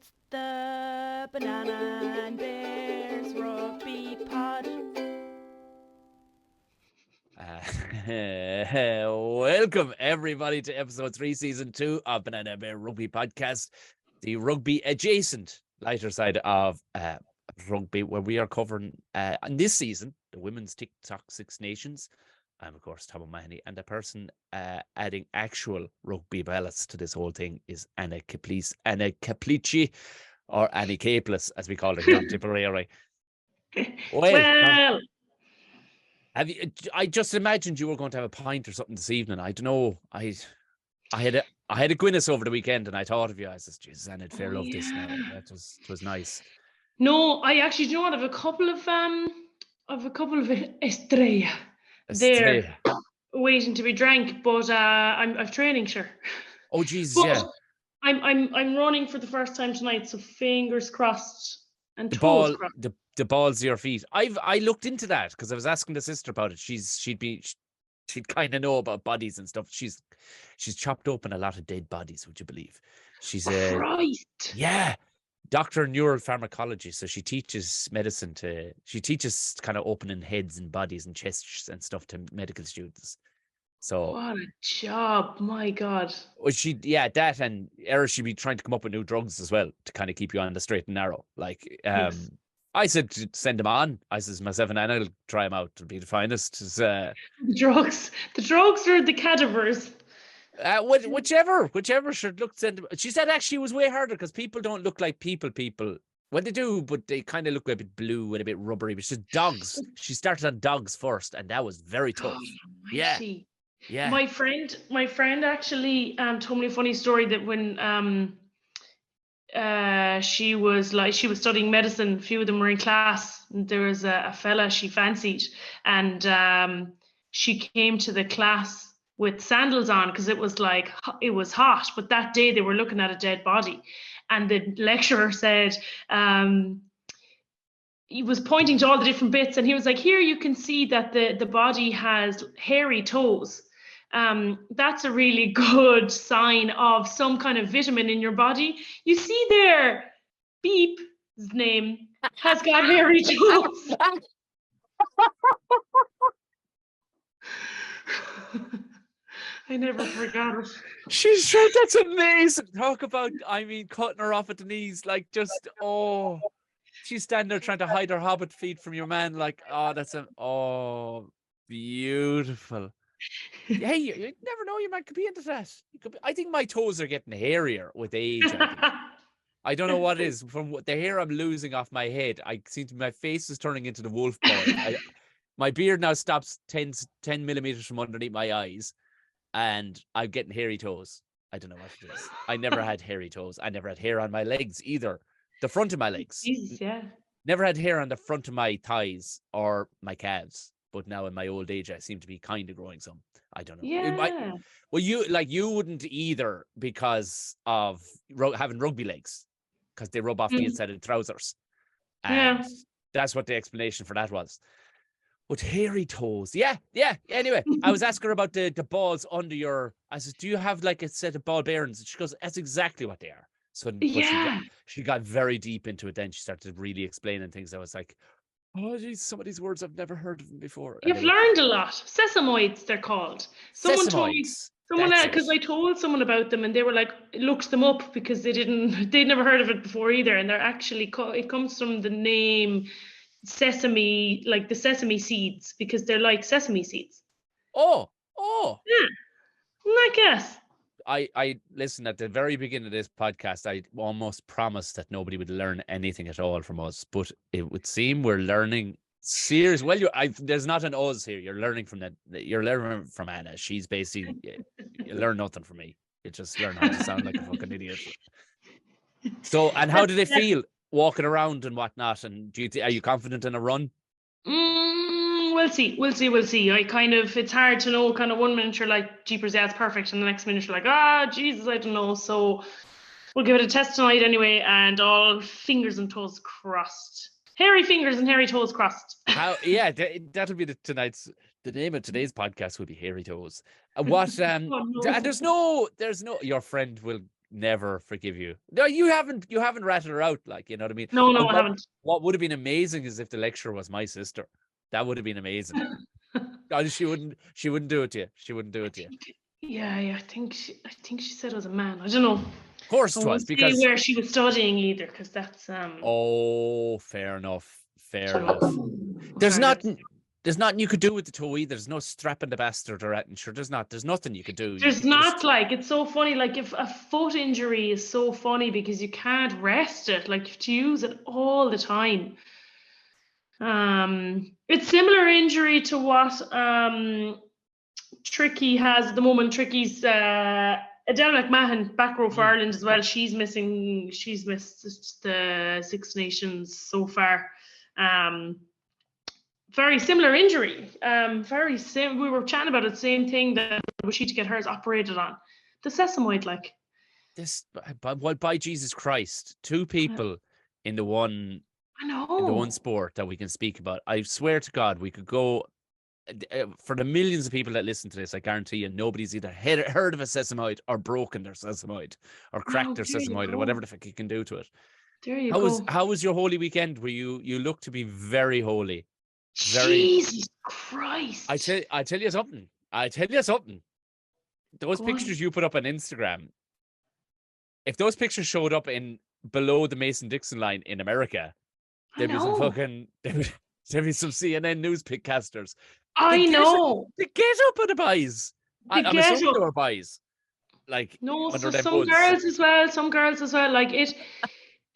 It's the Banana and Bears Rugby Pod. Welcome everybody to episode 3, season 2 of Banana and Bear Rugby Podcast, the rugby adjacent lighter side of rugby, where we are covering in this season the women's TikTok Six Nations. I'm of course Tom O'Mahony, and the person adding actual rugby ballots to this whole thing is Anna Caplici, or Annie Capeless, as we call her here in Tipperary. Well, have you? I just imagined you were going to have a pint or something this evening. I don't know. I had a Guinness over the weekend, and I thought of you. I said, "Jesus, I'd fair love this now." It was nice. No, I actually do you know what? I've a couple of Estrella there waiting to be drank, but I'm training, sure. Oh Jesus, yeah. I'm running for the first time tonight, so fingers crossed and the toes crossed. The balls to your feet. I looked into that because I was asking the sister about it. She'd kind of know about bodies and stuff. She's chopped open a lot of dead bodies. Would you believe? She's right. Doctor in neuropharmacology. So she teaches medicine she teaches kind of opening heads and bodies and chests and stuff to medical students. So what a job, my God. Well, she'd be trying to come up with new drugs as well to kind of keep you on the straight and narrow. Like, Yes. I said to send them on. I says myself and Anna will try them out. It'll be the finest. The drugs or the cadavers. Whichever should look. She said actually it was way harder because people don't look like people. Well, they do, but they kind of look a bit blue and a bit rubbery. But she's dogs. She started on dogs first, and that was very tough. Yeah. Yeah. My friend actually told me a funny story that when she was studying medicine, a few of them were in class, and there was a fella she fancied, and she came to the class with sandals on because it was hot, but that day they were looking at a dead body, and the lecturer said he was pointing to all the different bits, and he was like, here you can see that the body has hairy toes. That's a really good sign of some kind of vitamin in your body. You see there, Beep's name has got hairy toes. I never forgot it. She's sure that's amazing. Talk about, cutting her off at the knees, like just, she's standing there trying to hide her hobbit feet from your man, like, beautiful. Hey, you never know, your man could be into that. I think my toes are getting hairier with age. I don't know what it is. From the hair I'm losing off my head, I seem to my face is turning into the wolf boy. My beard now stops 10 millimeters from underneath my eyes, and I'm getting hairy toes. I don't know what it is. I never had hairy toes. I never had hair on my legs either. The front of my legs. Jesus, yeah. Never had hair on the front of my thighs or my calves. But now in my old age, I seem to be kind of growing some. I don't know. Yeah. You wouldn't either because of having rugby legs, because they rub off the inside of the trousers. And that's what the explanation for that was. But hairy toes. Yeah. Anyway, I was asking her about the balls under your... I said, do you have like a set of ball bearings? And she goes, that's exactly what they are. So she got very deep into it then. She started really explaining things. I was like, oh, geez, some of these words I've never heard of them before. You've learned a lot. Sesamoids, they're called. Someone told me, because I told someone about them, and they were like, looked them up because they'd never heard of it before either. And they're actually it comes from the name sesame, like the sesame seeds, because they're like sesame seeds. Oh. Yeah. I guess. I listen, at the very beginning of this podcast, I almost promised that nobody would learn anything at all from us, but it would seem we're learning serious. Well, there's not an us here. You're learning from that. You're learning from Anna. She's basically you learn nothing from me. You just learn how to sound like a fucking idiot. So, and how did it feel walking around and whatnot? And are you confident in a run? We'll see. It's hard to know. Kind of 1 minute you're like, jeepers, yeah, it's perfect, and the next minute you're like, Jesus, I don't know. So we'll give it a test tonight anyway, and all fingers and toes crossed. Hairy fingers and hairy toes crossed. That'll be the name of today's podcast will be Hairy Toes. And what? Oh, no. And there's no. Your friend will never forgive you. No, you haven't ratted her out, like, you know what I mean? No, I haven't. What would have been amazing is if the lecturer was my sister. That would have been amazing. Oh, she wouldn't do it to you. She wouldn't do it to you. Yeah, I think she said it was a man. I don't know. Of course it was, because where she was studying either, because that's Oh, fair enough. There's nothing you could do with the toe either. There's no strapping the bastard or anything. Sure, there's nothing you could do. There's not, like, it's so funny. Like, if a foot injury is so funny because you can't rest it, like, you have to use it all the time. It's similar injury to what Tricky has at the moment. Tricky's Adele McMahon, back row for Ireland as well. She's missed the Six Nations so far. Very similar injury. We were chatting about it. Same thing that she to get hers operated on. The sesamoid, like. This, by Jesus Christ, two people in the one. I know. In the one sport that we can speak about. I swear to God, we could go. For the millions of people that listen to this, I guarantee you, nobody's either heard of a sesamoid or broken their sesamoid or cracked their sesamoid or whatever the fuck you can do to it. There you go. How was your holy weekend? Were you look to be very holy? Jesus Christ! I tell you something. Those pictures you put up on Instagram, if those pictures showed up in below the Mason-Dixon line in America, there'd be some CNN news pitcasters. I know. The get up of the boys. I'm assuming they were boys. Like, no, so some girls as well. Like, it.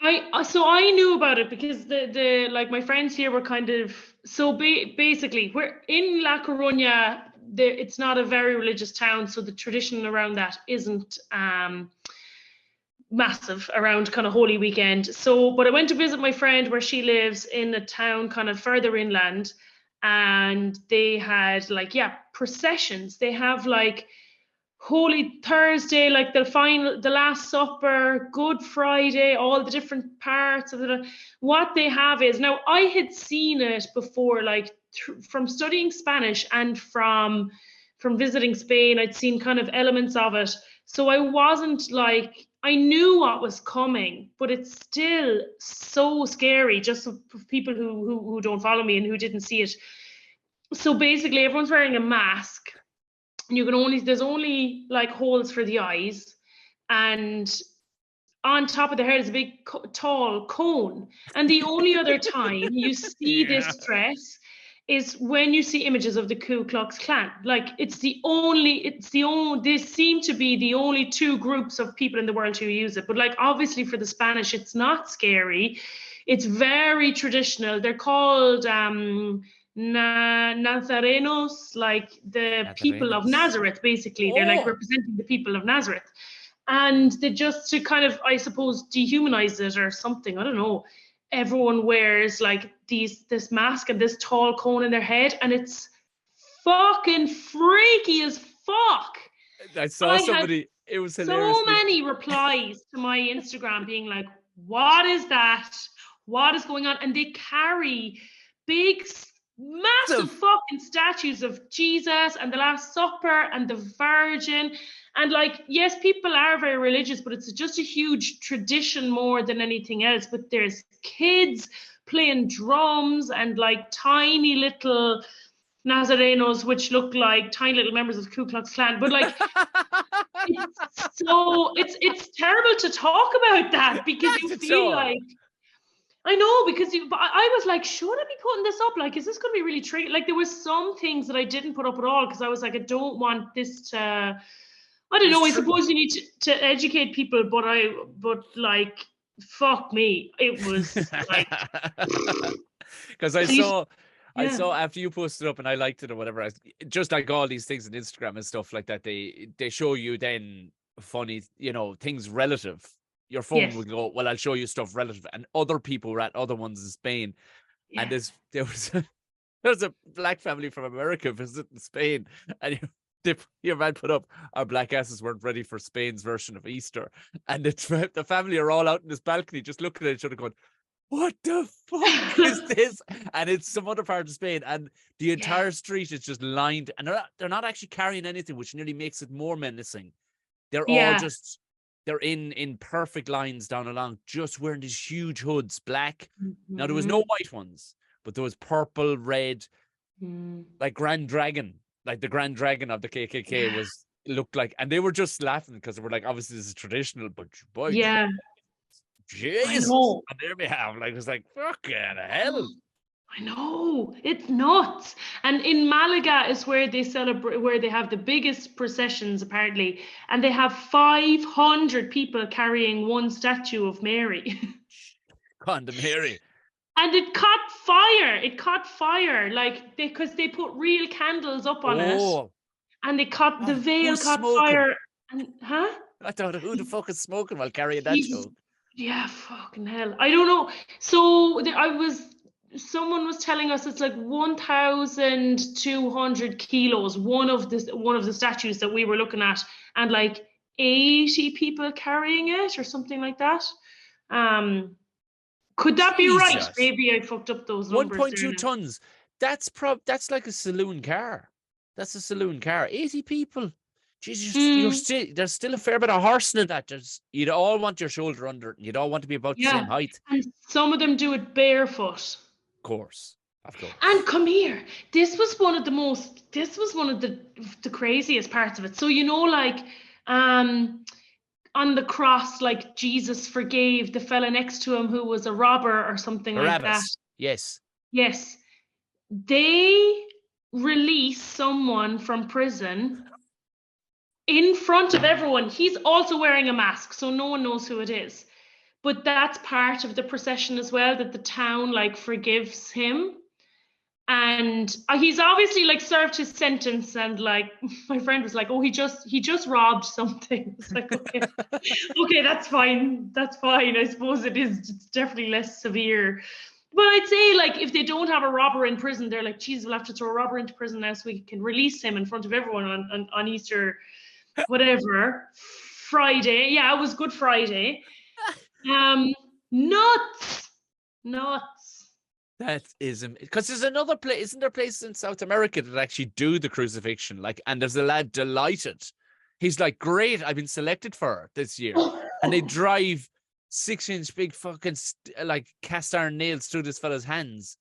I knew about it because the like my friends here were kind of basically we're in La Coruña. It's not a very religious town, so the tradition around that isn't massive around kind of Holy Weekend. So, but I went to visit my friend where she lives in a town kind of further inland, and they had processions. They have like Holy Thursday, like the Last Supper, Good Friday, all the different parts of it. What they have is, now I had seen it before, like from studying Spanish and from visiting Spain, I'd seen kind of elements of it. So I wasn't like, I knew what was coming, but it's still so scary just for people who don't follow me and who didn't see it. So basically everyone's wearing a mask. There's only like holes for the eyes, and on top of the head is a big tall cone. And the only other time you see this dress is when you see images of the Ku Klux Klan. Like, they seem to be the only two groups of people in the world who use it. But like, obviously for the Spanish, it's not scary. It's very traditional. They're called Nazarenos, like the people of Nazareth, basically. They're like representing the people of Nazareth. And they just to kind of, I suppose, dehumanize it or something. I don't know. Everyone wears like this mask and this tall cone in their head, and it's fucking freaky as fuck. I saw somebody, it was hilarious. So many replies to my Instagram being like, what is that? What is going on? And they carry big, massive fucking statues of Jesus and the Last Supper and the Virgin. And like, yes, people are very religious, but it's just a huge tradition more than anything else. But there's kids playing drums and like tiny little Nazarenos, which look like tiny little members of the Ku Klux Klan. But like, it's terrible to talk about that because you feel like, I know, because I was like, should I be putting this up? Like, is this going to be really tricky? Like, there was some things that I didn't put up at all because I was like, I don't want this to, I don't know. I suppose you need to educate people, but like, fuck me, it was like, because I saw after you posted up and I liked it or whatever. Just like all these things on Instagram and stuff like that, they show you then funny, things relative. Your phone would go, well, I'll show you stuff relative, and other people were at other ones in Spain, and there was a black family from America visiting Spain, and your man put up, our black asses weren't ready for Spain's version of Easter, and the family are all out in this balcony just looking at each other going, what the fuck is this? And it's some other part of Spain, and the entire street is just lined, and they're not actually carrying anything, which nearly makes it more menacing. They're all just they're in perfect lines down along, just wearing these huge hoods, black. Now there was no white ones, but there was purple, red, like Grand Dragon, like the Grand Dragon of the KKK looked like, and they were just laughing because they were like, obviously this is traditional, but boy, Jesus, on their behalf, like it was like fucking hell. I know, it's nuts. And in Malaga is where they celebrate, where they have the biggest processions apparently, and they have 500 people carrying one statue of Mary. Condom Mary. And it caught fire. It caught fire, like because they put real candles up on it, and they caught the veil caught fire. And I thought, who the fuck is smoking while carrying that joke? Yeah, fucking hell. I don't know. So someone was telling us it's like 1,200 kilos. One of the statues that we were looking at, and like 80 people carrying it or something like that. Could that be right? Maybe I fucked up those numbers. 1.2 tons. That's like a saloon car. That's a saloon car. 80 people. Jesus, there's still a fair bit of horsing in that. You'd all want your shoulder under it. You'd all want to be about the same height. And some of them do it barefoot. Of course. And come here. This was one of the craziest parts of it. So, like, on the cross, like Jesus forgave the fella next to him who was a robber or something like that. Yes. They release someone from prison in front of everyone. He's also wearing a mask, so no one knows who it is. But that's part of the procession as well, that the town like forgives him. And he's obviously like served his sentence, and like my friend was like, oh, he just robbed something. It's like, okay, that's fine. I suppose it's definitely less severe. But I'd say like if they don't have a robber in prison, they're like, geez, we'll have to throw a robber into prison now so we can release him in front of everyone on Easter, whatever, Friday. Yeah, it was Good Friday. Nuts. That is, because there's another place, isn't there places in South America that actually do the crucifixion? Like, and there's a lad delighted. He's like, great, I've been selected for it this year. And they drive 6-inch big fucking like cast iron nails through this fella's hands.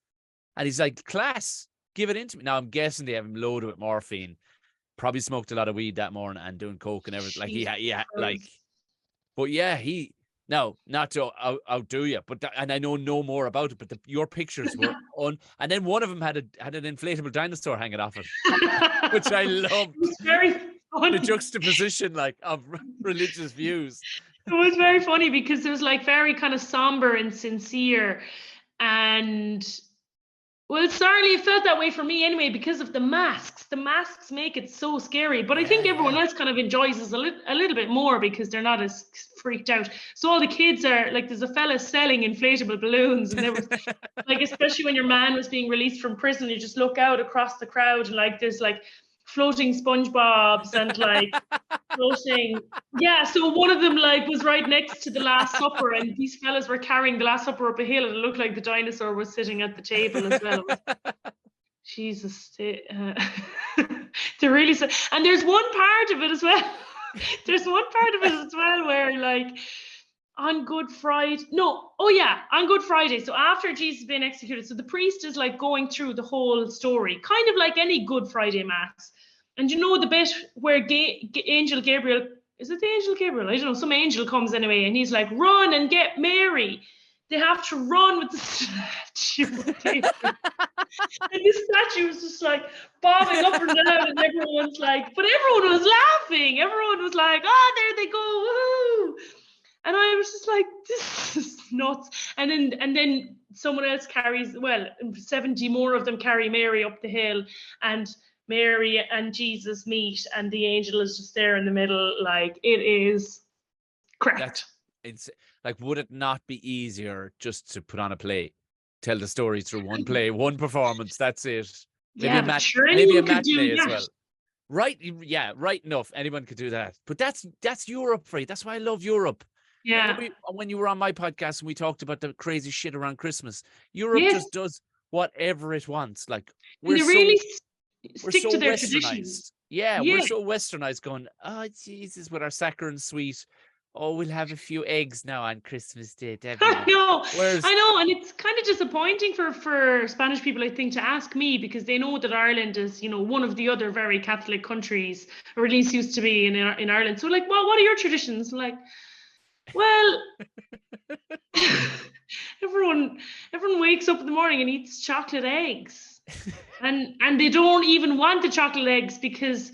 And he's like, class, give it into me. Now I'm guessing they have him loaded with morphine. Probably smoked a lot of weed that morning and doing coke and everything. Like, but yeah, no, not to outdo you, but and I know no more about it. But your pictures were on, and then one of them had an inflatable dinosaur hanging off it, which I loved. It was very funny. The juxtaposition, like, of religious views. It was very funny because it was like very kind of somber and sincere, and well, certainly it felt that way for me anyway because of the masks. The masks make it so scary, but I think everyone else kind of enjoys us a little bit more because they're not as freaked out. So all the kids are like, there's a fella selling inflatable balloons, and there was like, especially when your man was being released from prison, you just look out across the crowd and like there's like floating SpongeBobs and like floating. Yeah, so one of them like was right next to the Last Supper, and these fellas were carrying the Last Supper up a hill, and it looked like the dinosaur was sitting at the table as well. Jesus, they're really so. And there's one part of it as well. Where like on Good Friday, on Good Friday. So after Jesus being executed, so the priest is like going through the whole story, kind of like any Good Friday mass. And you know the bit where Angel Gabriel, is it the Angel Gabriel? I don't know, some angel comes anyway, and he's like, run and get Mary. They have to run with the statue. And the statue was just like bobbing up and down, and everyone's like, but everyone was laughing. Everyone was like, oh, there they go, woohoo. And I was just like, this is nuts. And then someone else carries, 70 more of them carry Mary up the hill, and Mary and Jesus meet, and the angel is just there in the middle. Like, it is correct. It's like, would it not be easier just to put on a play, tell the story through one play, one performance? That's it. Maybe a matinee as well. Right? Yeah, right enough. Anyone could do that. But that's Europe, Free. That's why I love Europe. Yeah. When you were on my podcast and we talked about the crazy shit around Christmas, Europe just does whatever it wants. Like, we're stick to their westernized. Traditions. Yeah, we're so westernized, going, oh Jesus, with our saccharine sweet. oh, we'll have a few eggs now on Christmas Day. I know, Whereas, I know, and it's kind of disappointing for Spanish people, I think, to ask me, because they know that Ireland is, you know, one of the other very Catholic countries, or at least used to be in Ireland. So like, well, what are your traditions? Like, well, everyone wakes up in the morning and eats chocolate eggs, and they don't even want the chocolate eggs because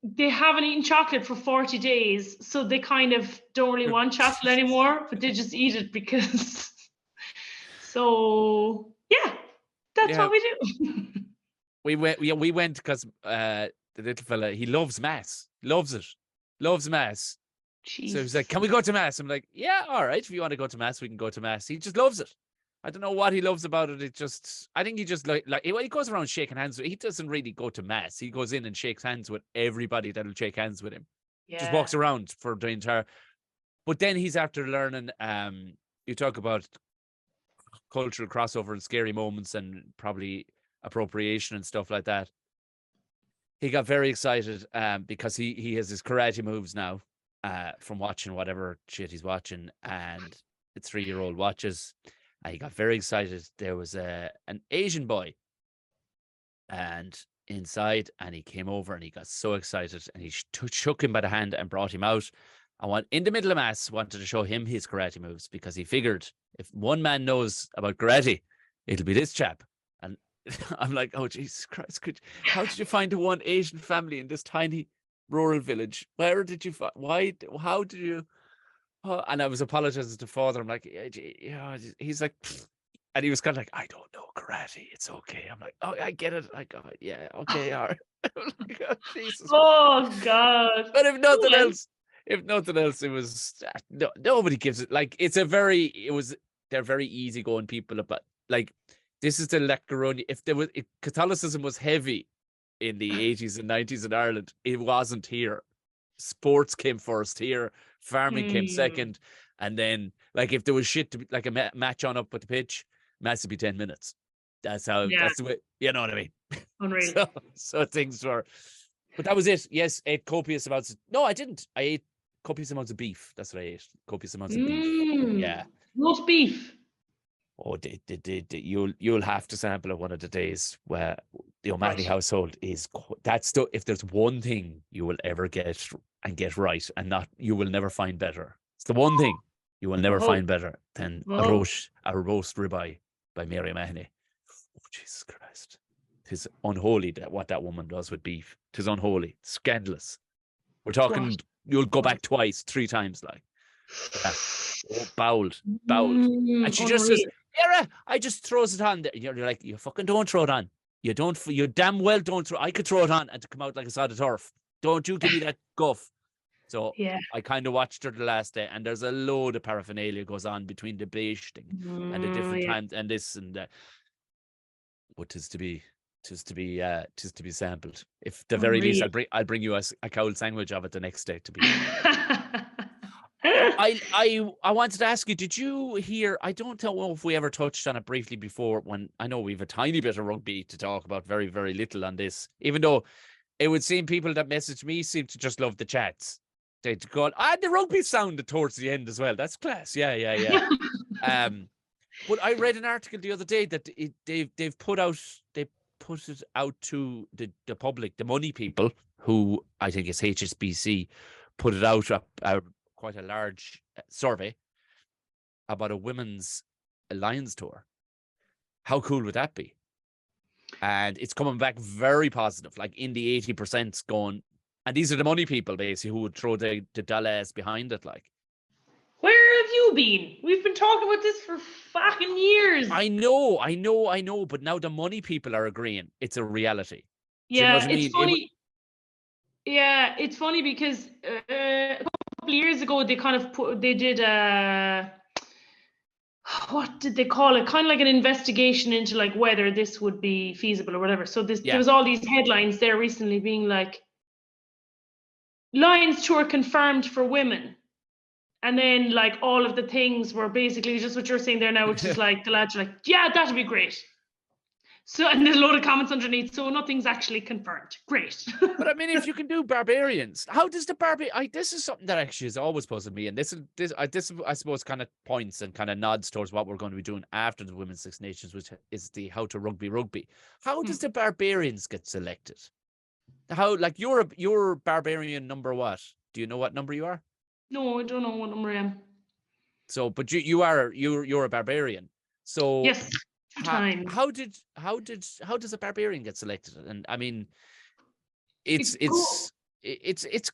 they haven't eaten chocolate for 40 days, so they kind of don't really want chocolate anymore, but they just eat it because. So yeah, that's what we do. we went because the little fella, he loves mass, loves mass. Jeez. So he's like, "Can we go to mass?" I'm like, "Yeah, all right. If you want to go to mass, we can go to mass." He just loves it. I don't know what he loves about it. I think he just like when he goes around shaking hands. He doesn't really go to mass. He goes in and shakes hands with everybody that'll shake hands with him. Yeah. Just walks around for the entire. But then he's after learning. You talk about cultural crossover and scary moments and probably appropriation and stuff like that. He got very excited because he has his karate moves now from watching whatever shit he's watching, and the 3-year-old watches. And he got very excited. There was an Asian boy and inside, and he came over and he got so excited, and he shook him by the hand and brought him out. And in the middle of mass, wanted to show him his karate moves, because he figured if one man knows about karate, it'll be this chap. And I'm like, oh, Jesus Christ, how did you find the one Asian family in this tiny rural village? Where did you find, how did you? Oh, and I was apologizing to father. I'm like, yeah, he's like, and he was kind of like, I don't know karate. It's okay. I'm like, oh, I get it. I got it. Yeah, okay, all right. Like, oh, Jesus. Oh God. But if nothing else, it was nobody gives it. Like they're very easygoing people. But like, this is the Leccaroni. If Catholicism was heavy in the 80s and 90s in Ireland, it wasn't here. Sports came first here. Farming came second, and then like if there was shit to be, like a match on up with the pitch, match would be 10 minutes. That's the way, you know what I mean? Unreal. so things were, but that was it. Yes, ate copious amounts. No, I didn't. I ate copious amounts of beef. That's what I ate. Copious amounts of beef. Yeah. Roast beef. Oh, you'll have to sample it one of the days where the O'Mahony household is. If there's one thing you will ever get right, and you will never find better. It's the one thing you will never find better than a roast ribeye by Mary O'Mahony. Oh, Jesus Christ! 'Tis unholy what that woman does with beef. 'Tis unholy, scandalous. We're talking. You'll go back twice, 3 times, like. Yeah. Oh, bowled, and she just says, "Era, I just throws it on." You're like, you fucking don't throw it on. You don't. You damn well don't throw. I could throw it on and to come out like a sod of turf. Don't you give me that guff. So yeah. I kind of watched her the last day, and there's a load of paraphernalia goes on between the basting and the different times and this and that. But tis to be sampled. If the very least, I'll bring you a cowl sandwich of it the next day to be. I wanted to ask you, did you hear, I don't know if we ever touched on it briefly before, when I know we have a tiny bit of rugby to talk about, very, very little on this, even though it would seem people that message me seem to just love the chats. They'd go, the rugby sounded towards the end as well. That's class. Yeah. But I read an article the other day that they put it out to the public, the money people, who I think is HSBC, put it out quite a large survey about a women's Lions tour. How cool would that be? And it's coming back very positive, like in the 80% going. And these are the money people, basically, who would throw the dollars behind it. Like, where have you been? We've been talking about this for fucking years. I know. But now the money people are agreeing it's a reality. Yeah, it's funny. Yeah, it's funny because a couple of years ago they did what did they call it? Kind of like an investigation into like whether this would be feasible or whatever. So there was all these headlines there recently being like, Lions tour confirmed for women. And then like all of the things were basically just what you're saying there now, which is like the lads are like, yeah, that'd be great. So, and there's a load of comments underneath, so nothing's actually confirmed. Great. But I mean, if you can do barbarians, how does the this is something that actually has always puzzled me, and this I suppose kind of points and kind of nods towards what we're going to be doing after the Women's Six Nations, which is the how to rugby. How does the barbarians get selected? How, like, you're barbarian number what? Do you know what number you are? No, I don't know what number I am. So, but you're a barbarian. So yes, how does a barbarian get selected? And I mean, it's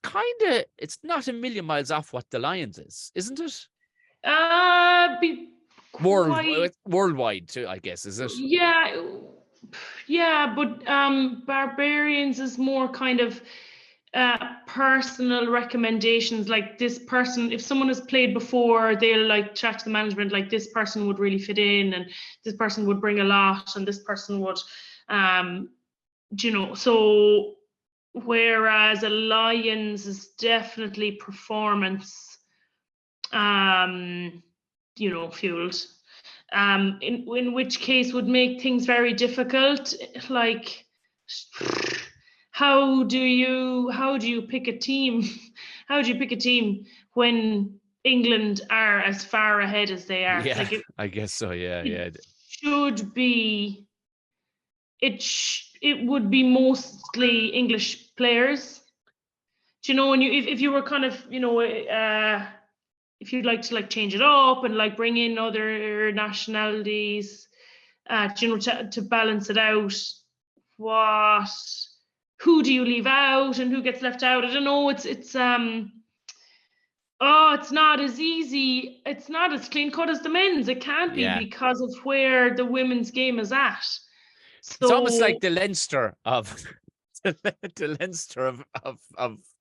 kind of, it's not a million miles off what the Lions is, isn't it? Worldwide too, I guess, is it? Yeah, but barbarians is more kind of personal recommendations. Like, this person, if someone has played before, they'll like chat to the management, like, this person would really fit in, and this person would bring a lot, and this person would, so whereas a Lions is definitely performance, fueled. In which case would make things very difficult. Like, how do you pick a team? How do you pick a team when England are as far ahead as they are? Yeah, like I guess so. Yeah. Should be. It would be mostly English players. Do you know, and if you were kind of, if you'd like to like change it up and like bring in other nationalities, to balance it out, who do you leave out and who gets left out? I don't know. It's not as easy. It's not as clean cut as the men's. It can't be because of where the women's game is at. So, it's almost like the Leinster of the Leinster of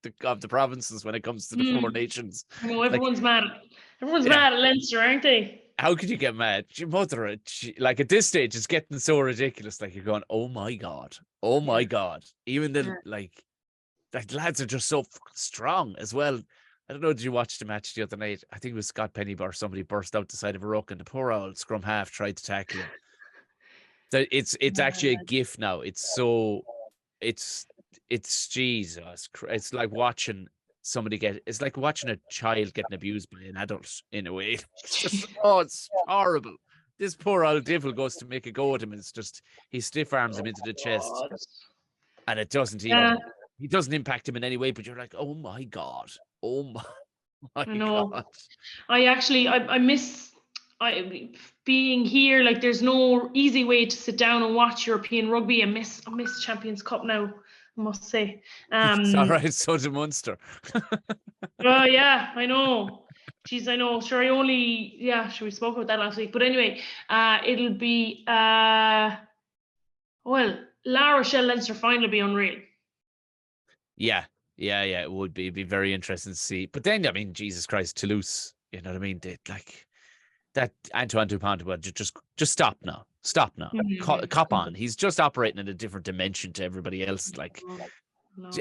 the provinces when it comes to the Four Nations. Everyone's mad. Everyone's mad at Leinster, aren't they? How could you get mad? Your mother, like, at this stage, it's getting so ridiculous. Like, you're going, oh my god. Even the like lads are just so strong as well. I don't know. Did you watch the match the other night? I think it was Scott Penny or somebody burst out the side of a ruck, and the poor old scrum half tried to tackle him. So it's actually a gift now. It's Jesus. It's like watching somebody it's like watching a child getting abused by an adult in a way. It's just, it's horrible. This poor old devil goes to make a go at him, and it's just, he stiff arms him into the chest, and it doesn't even, he doesn't impact him in any way, but you're like, oh my god. I know. God. I miss being here. Like, there's no easy way to sit down and watch European rugby. I miss Champions Cup now, I must say. It's all right, so did Munster. Oh yeah, I know. Jeez, I know. Sure, we spoke about that last week. But anyway, it'll be La Rochelle Leinster final will be unreal. Yeah, it would be. It'd be very interesting to see. But then, I mean, Jesus Christ, Toulouse, you know what I mean? Like, that Antoine Dupont, just stop now. Cop on. He's just operating in a different dimension to everybody else. Like,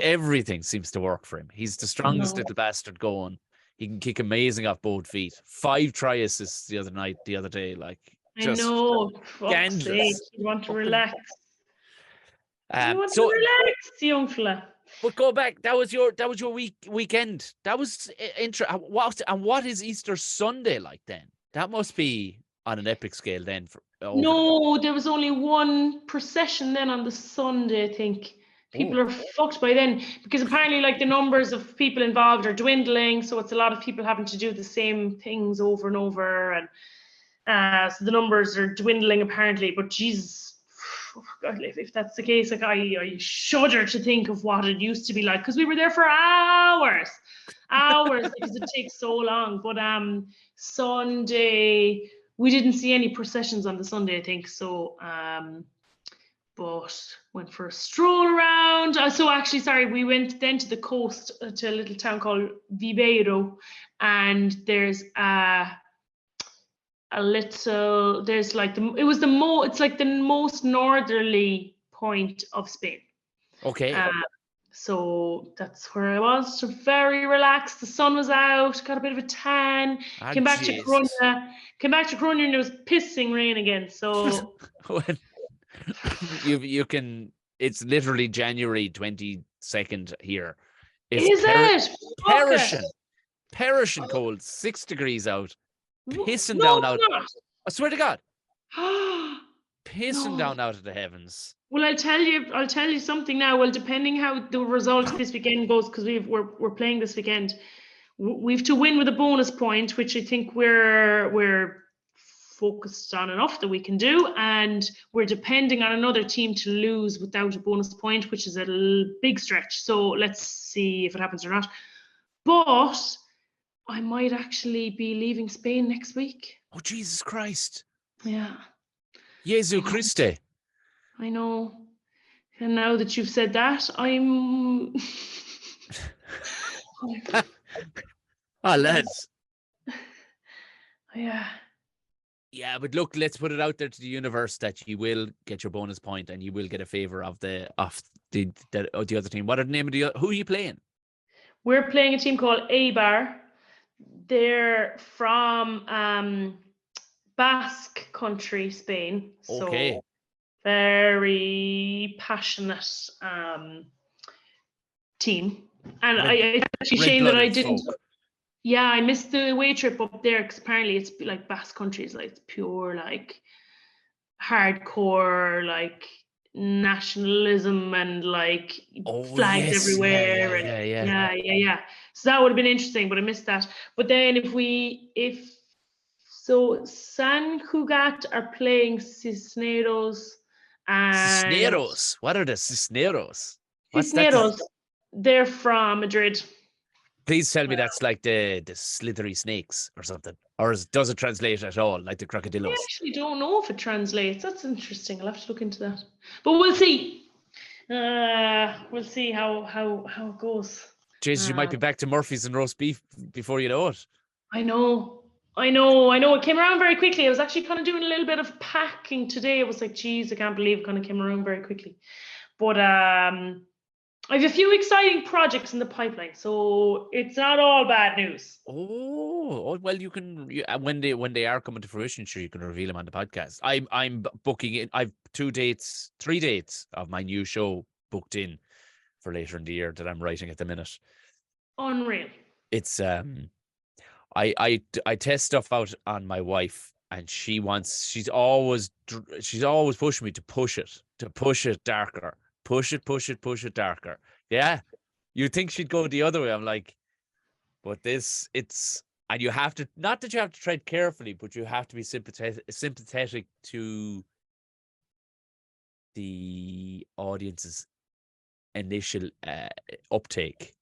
everything seems to work for him. He's the strongest little bastard going. He can kick amazing off both feet. 5 try assists the other day. Like, just, I know. Scandalous. You want to relax. Relax, young fella. But go back. That was your weekend. That was interesting. What is Easter Sunday like then? That must be on an epic scale then. There was only one procession then on the Sunday, I think. People are fucked by then, because apparently, like, the numbers of people involved are dwindling, so it's a lot of people having to do the same things over and over, and so the numbers are dwindling apparently. But Jesus, God, if that's the case, like, I shudder to think of what it used to be like, because we were there for hours because it takes so long. But Sunday, we didn't see any processions on the Sunday, I think. So but went for a stroll around. We went then to the coast, to a little town called Viveiro, and there's it's like the most northerly point of Spain. Okay. So that's where I was. So very relaxed. The sun was out. Got a bit of a tan. Came back to Corunna, and it was pissing rain again. So you can. It's literally January 22nd here. It's Is it? perishing cold, 6 degrees out, pissing No, down out. it's not. I swear to God, pissing No. down out of the heavens. Well, I'll tell you something now. Well, depending how the result this weekend goes, because we're playing this weekend, we've to win with a bonus point, which I think we're focused on enough that we can do, and we're depending on another team to lose without a bonus point, which is a big stretch. So let's see if it happens or not. But I might actually be leaving Spain next week. Oh, Jesus Christ. Yeah. Jesu Christe. I know. And now that you've said that, I'm... Oh, lads. Yeah. Yeah, but look, let's put it out there to the universe that you will get your bonus point and you will get a favor of the other team. What are the name of who are you playing? We're playing a team called A-Bar. They're from Basque country, Spain. Okay. So very passionate team. And it's actually a shame that I didn't. Folk. Yeah, I missed the away trip up there because apparently it's like Basque country is like pure like hardcore like nationalism and like flags everywhere. Yeah. So that would have been interesting, but I missed that. But then if San Cugat are playing Cisneros and Cisneros. What are the Cisneros? Cisneros, they're from Madrid. Please tell me that's like the slithery snakes or something. Or does it translate at all, like the crocodillos? I actually don't know if it translates. That's interesting. I'll have to look into that. But we'll see. We'll see how it goes. Jesus, you might be back to Murphy's and roast beef before you know it. I know. It came around very quickly. I was actually kind of doing a little bit of packing today. It was like, geez, I can't believe it kind of came around very quickly. But I have a few exciting projects in the pipeline, so it's not all bad news. Oh well, you can when they are coming to fruition, sure, you can reveal them on the podcast. I'm booking in. I've 3 dates of my new show booked in for later in the year that I'm writing at the minute. Unreal. It's I test stuff out on my wife, and she's always pushing me to push it darker. Push it darker. Yeah. You'd think she'd go the other way. I'm like, but and you have to, not that you have to tread carefully, but you have to be sympathetic to the audience's initial uptake.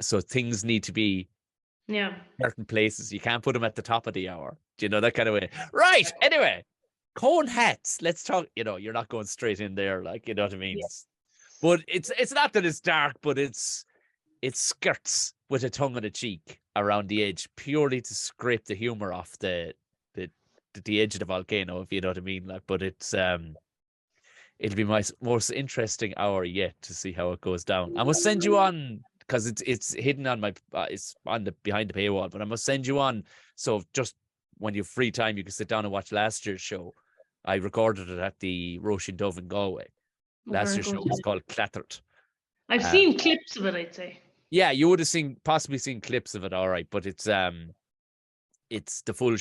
So things need to be certain places. You can't put them at the top of the hour. Do you know, that kind of way? Right. Anyway, cone hats. Let's talk, you're not going straight in there. Like, you know what I mean? Yeah. But it's not that it's dark, but it's skirts with a tongue on a cheek around the edge, purely to scrape the humor off the edge of the volcano, if you know what I mean. Like, but it's it'll be my most interesting hour yet to see how it goes down. I must send you on, because it's hidden on my it's on the behind the paywall, but I must send you on, so just when you have free time you can sit down and watch last year's show. I recorded it at the Roisin Dove in Galway. Last year's show was called Clattered. I've seen clips of it, I'd say. Yeah, you would have possibly seen clips of it, all right, but it's the full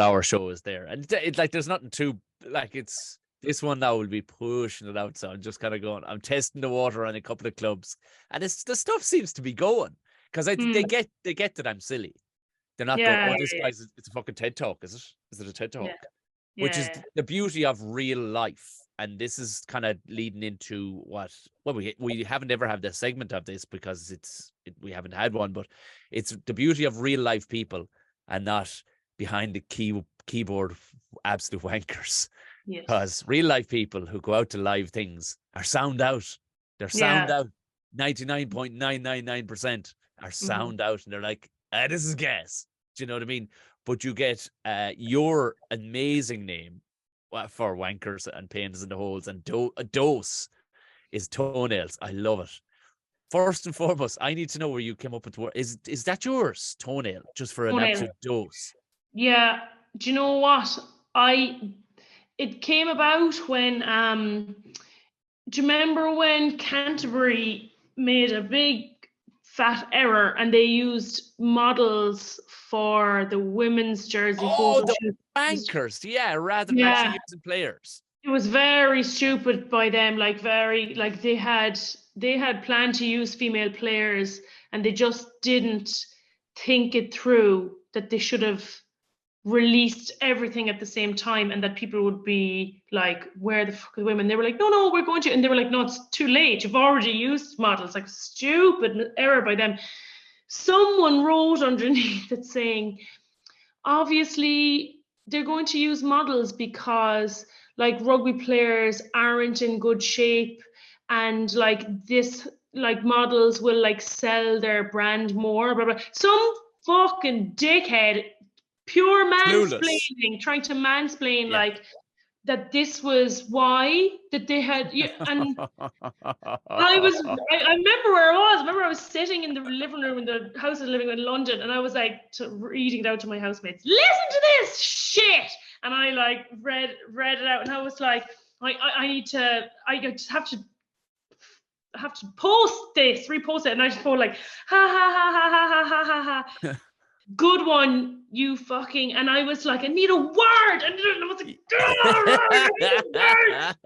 hour show is there, and it's like there's nothing too like it's. This one now will be pushing it out, so I'm just kind of going. I'm testing the water on a couple of clubs, and the stuff seems to be going, because they get that I'm silly. They're not going, oh, this guy's it's a fucking TED talk, is it? Is it a TED talk? Which is the beauty of real life, and this is kind of leading into we haven't ever had this segment of this because we haven't had one, but it's the beauty of real life people and not behind the keyboard absolute wankers. Because real life people who go out to live things are sound out. They're sound out. 99.999% are sound out, and they're like, this is gas. Do you know what I mean? But you get your amazing name for wankers and pains in the holes, and a dose is toenails. I love it. First and foremost, I need to know where you came up with the word. Is that yours, toenail, just for an absolute dose? Yeah. Do you know what? it came about when do you remember when Canterbury made a big fat error and they used models for the women's jersey photo the shoot? bankers, rather than actually using players. It was very stupid by them, like they had planned to use female players and they just didn't think it through that they should have released everything at the same time and that people would be like, where the fuck are the women? They were like, no, we're going to, and they were like, no, it's too late. You've already used models. Like, stupid error by them. Someone wrote underneath it saying, obviously they're going to use models because like rugby players aren't in good shape and like this, like models will like sell their brand more, blah, blah. Some fucking dickhead, pure mansplaining, trying to mansplain like that this was why that they had, and I remember where I was. I remember I was sitting in the living room in the house I was living in London, and I was like reading it out to my housemates. Listen to this shit, and I like read it out, and I was like, I just have to repost it, and I just thought like, ha ha ha ha ha ha ha ha. Good one, you fucking, and I was like, I need a word. I was like,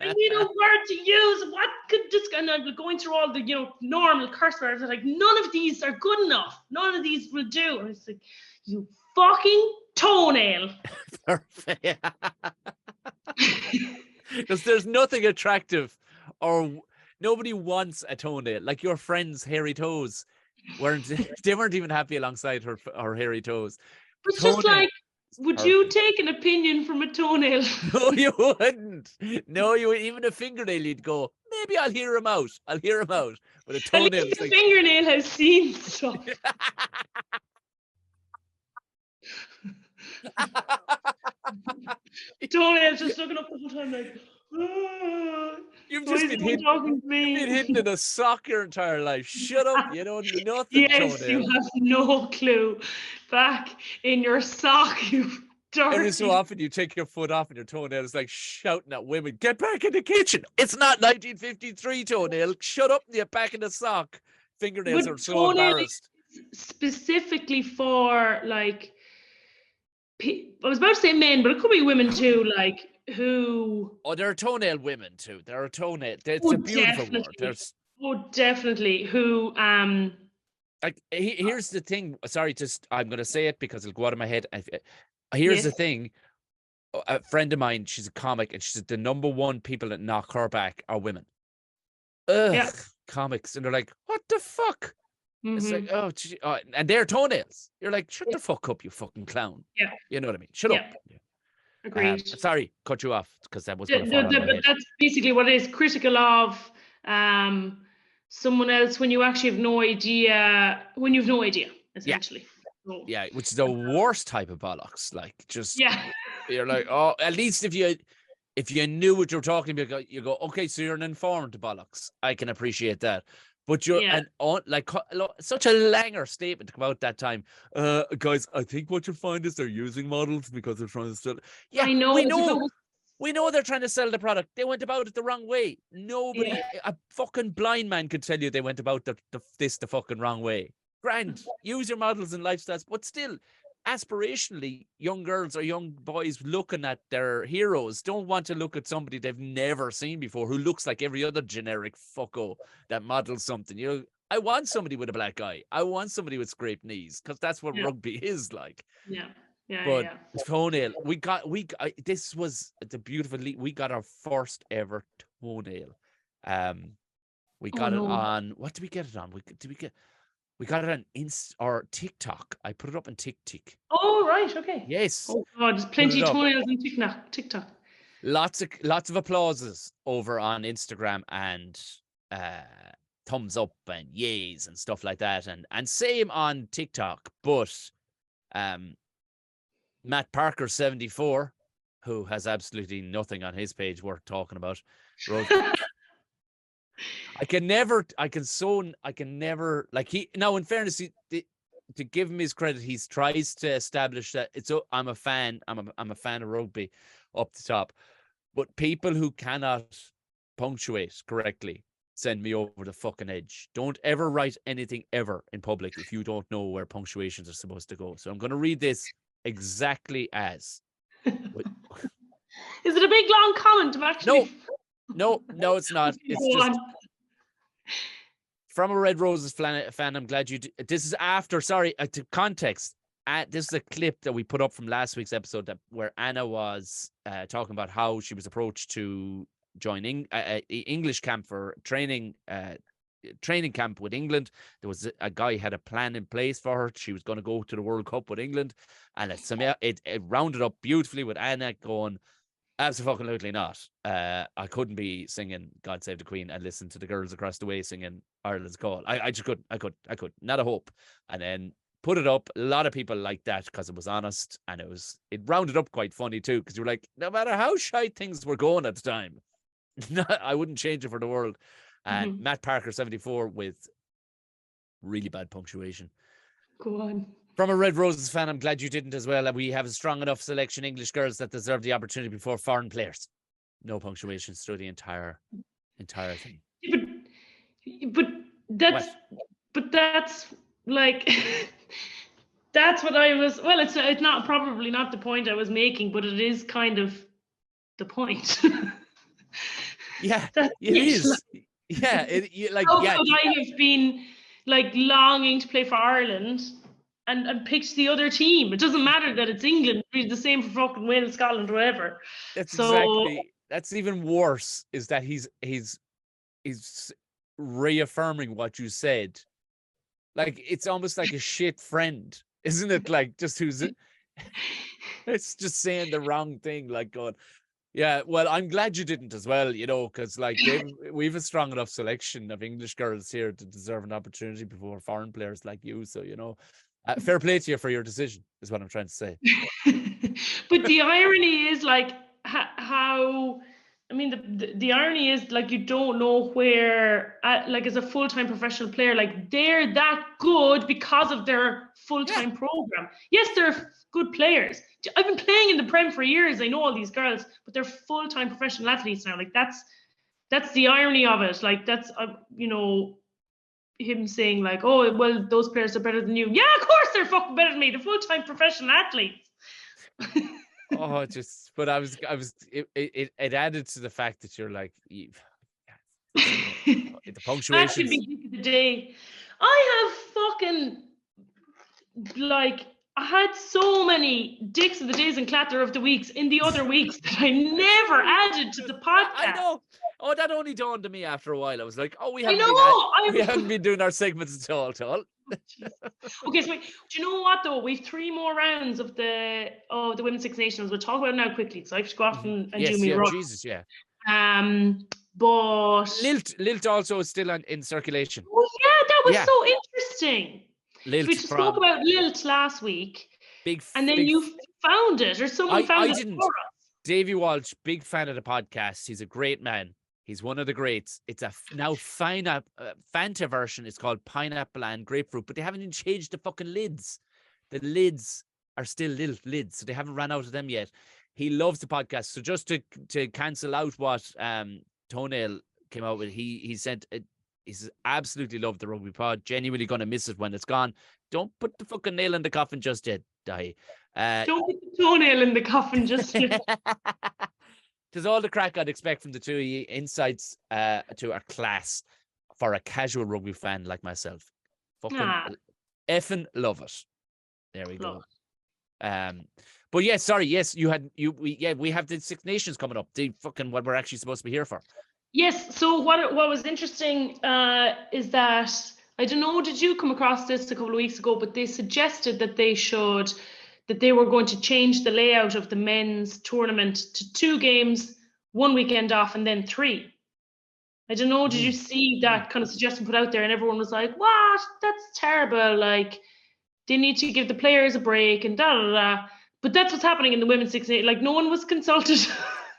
I need a word to use. What could this, and I'm going through all the, normal curse words. I'm like, none of these are good enough. None of these will do. And it's like, you fucking toenail. Because there's nothing attractive or nobody wants a toenail. Like your friend's hairy toes. They weren't even happy alongside her hairy toes. It's just like, would you take an opinion from a toenail? No, you wouldn't. No, you would. Even a fingernail, you'd go, maybe I'll hear him out. But a toenail, at least a fingernail has seen stuff. Toenail's just looking up the whole time like, you've just been hidden in a sock your entire life. Shut up, you know nothing. Yes, toenail. You have no clue. Back in your sock, you dirty. Every so often you take your foot off and your toenail is like shouting at women, get back in the kitchen. It's not 1953, toenail. Shut up and get back in the sock. Fingernails are so embarrassed. Specifically for like, I was about to say men, but it could be women too, like who. Oh, there are toenail women too. There are toenail. It's a beautiful word. Definitely. Who like here's the thing. Sorry, I'm gonna say it because it'll go out of my head. Here's the thing. A friend of mine, she's a comic, and she said the number one people that knock her back are women. Comics, and they're like, what the fuck? It's like, and they're toenails. You're like, shut the fuck up, you fucking clown. Yeah. You know what I mean? Shut up. Agreed. Sorry, cut you off because that was. But that's basically what it is. Critical of someone else when you actually have no idea. When you have no idea, essentially. Yeah, which is the worst type of bollocks. Like, just you're like, oh, at least if you knew what you're talking about, you go, okay, so you're an informed bollocks. I can appreciate that. But you're such a langer statement to come out that time. Guys, I think what you'll find is they're using models because they're trying to sell. Yeah, I know. We know they're trying to sell the product. They went about it the wrong way. Nobody, a fucking blind man could tell you they went about the fucking wrong way. Grand, use your models and lifestyles, but still, aspirationally, young girls or young boys looking at their heroes don't want to look at somebody they've never seen before who looks like every other generic fucko that models something. You know, I want somebody with a black eye. I want somebody with scraped knees because that's what rugby is like. Toenail, this was the beautiful league. We got our first ever toenail. We got it on, what did we get it on? We got it on TikTok. I put it up on TikTok. Oh, right. Okay. Yes. Oh, God. There's plenty of toenails on TikTok. Lots of applauses over on Instagram and thumbs up and yays and stuff like that. And same on TikTok. But Matt Parker 74, who has absolutely nothing on his page worth talking about, wrote... I can never, like now in fairness, to give him his credit, he tries to establish that I'm a fan of rugby up the top. But people who cannot punctuate correctly send me over the fucking edge. Don't ever write anything ever in public if you don't know where punctuations are supposed to go. So I'm going to read this exactly as. Is it a big long comment? Actually... No, it's not. It's just from a Red Roses fan. I'm glad you. This is after. Sorry, to context. This is a clip that we put up from last week's episode where Anna was talking about how she was approached to join English camp for training camp with England. There was a guy who had a plan in place for her. She was going to go to the World Cup with England, and it rounded up beautifully with Anna going, absolutely not. I couldn't be singing God Save the Queen and listen to the girls across the way singing Ireland's Call. I just couldn't. I could. Not a hope. And then put it up. A lot of people liked that because it was honest, and it rounded up quite funny too, because you were like, no matter how shy things were going at the time, I wouldn't change it for the world. And Matt Parker 74 with really bad punctuation. Go on. From a Red Roses fan, I'm glad you didn't as well. We have a strong enough selection English girls that deserve the opportunity before foreign players. No punctuations through the entire thing. But that's like that's what I was. Well, it's not probably not the point I was making, but it is kind of the point. Yeah, it is. Yeah, I have been like longing to play for Ireland. And picked the other team. It doesn't matter that it's England. It's the same for fucking Wales, Scotland, whatever. That's even worse. Is that he's reaffirming what you said. Like, it's almost like a shit friend, isn't it? Like, just it's just saying the wrong thing. Like, going, yeah. Well, I'm glad you didn't as well. Because like we've a strong enough selection of English girls here to deserve an opportunity before foreign players like you. So fair play to you for your decision, is what I'm trying to say. But the irony is, like, how... I mean, the irony is, like, you don't know where, like, as a full-time professional player, like, they're that good because of their full-time program. Yes, they're good players. I've been playing in the Prem for years. I know all these girls, but they're full-time professional athletes now. Like, that's the irony of it. Like, that's, him saying like, oh, well, those players are better than you. Yeah, of course they're fucking better than me. They're full-time professional athletes. But it added to the fact that you're like, the punctuation. That should be dick of the day. I have fucking, like, I had so many dicks of the days and clatter of the weeks in the other weeks that I never added to the podcast. I know. Oh, that only dawned on me after a while. I was like, oh, we haven't been doing our segments at all. Okay, so wait, do you know what though? We've 3 more rounds of the Women's Six Nations. We'll talk about it now quickly. So I have to go off and do me rough. Jesus, yeah. But Lilt also is still in circulation. Oh yeah, that was so interesting. Lilt, we spoke about Lilt last week, and then you found it, or someone found it for us. Davey Walsh, big fan of the podcast. He's a great man. He's one of the greats. It's a now Fanta version. It's called pineapple and grapefruit, but they haven't even changed the fucking lids. The lids are still Lilt lids, so they haven't run out of them yet. He loves the podcast. So just to cancel out what Toenail came out with, he said he's absolutely loved the Rugby pod. Genuinely going to miss it when it's gone. Don't put the fucking nail in the coffin just yet, Dahi. Don't put the toenail in the coffin just yet. There's all the crack I'd expect from the two of you. Insights to our class for a casual rugby fan like myself. Fucking effing love it. There we go. But yeah, sorry. Yes, we have the Six Nations coming up. The fucking what we're actually supposed to be here for. Yes. So what was interesting is that, I don't know, did you come across this a couple of weeks ago? But they suggested that they were going to change the layout of the men's tournament to 2 games, 1 weekend off, and then 3. I don't know, did you see that kind of suggestion put out there? And everyone was like, what? That's terrible. Like, they need to give the players a break and da-da-da. But that's what's happening in the women's 6 8. Like, no one was consulted.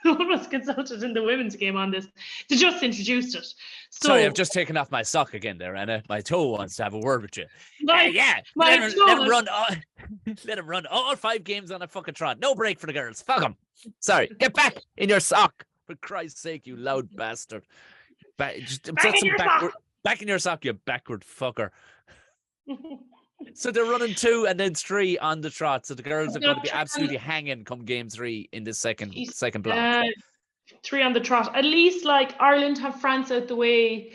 No one was consulted in the women's game on this. They just introduced it. Sorry, I've just taken off my sock again there, Anna. My toe wants to have a word with you. Like, let him run. Let him run all 5 games on a fucking trot. No break for the girls. Fuck them. Sorry, get back in your sock. For Christ's sake, you loud bastard. Just Back put in some your backward, sock. back in your sock, you backward fucker. So they're running 2 and then 3 on the trot. So the girls are going to be absolutely hanging come game 3 in this second block. 3 on the trot. At least like Ireland have France out the way.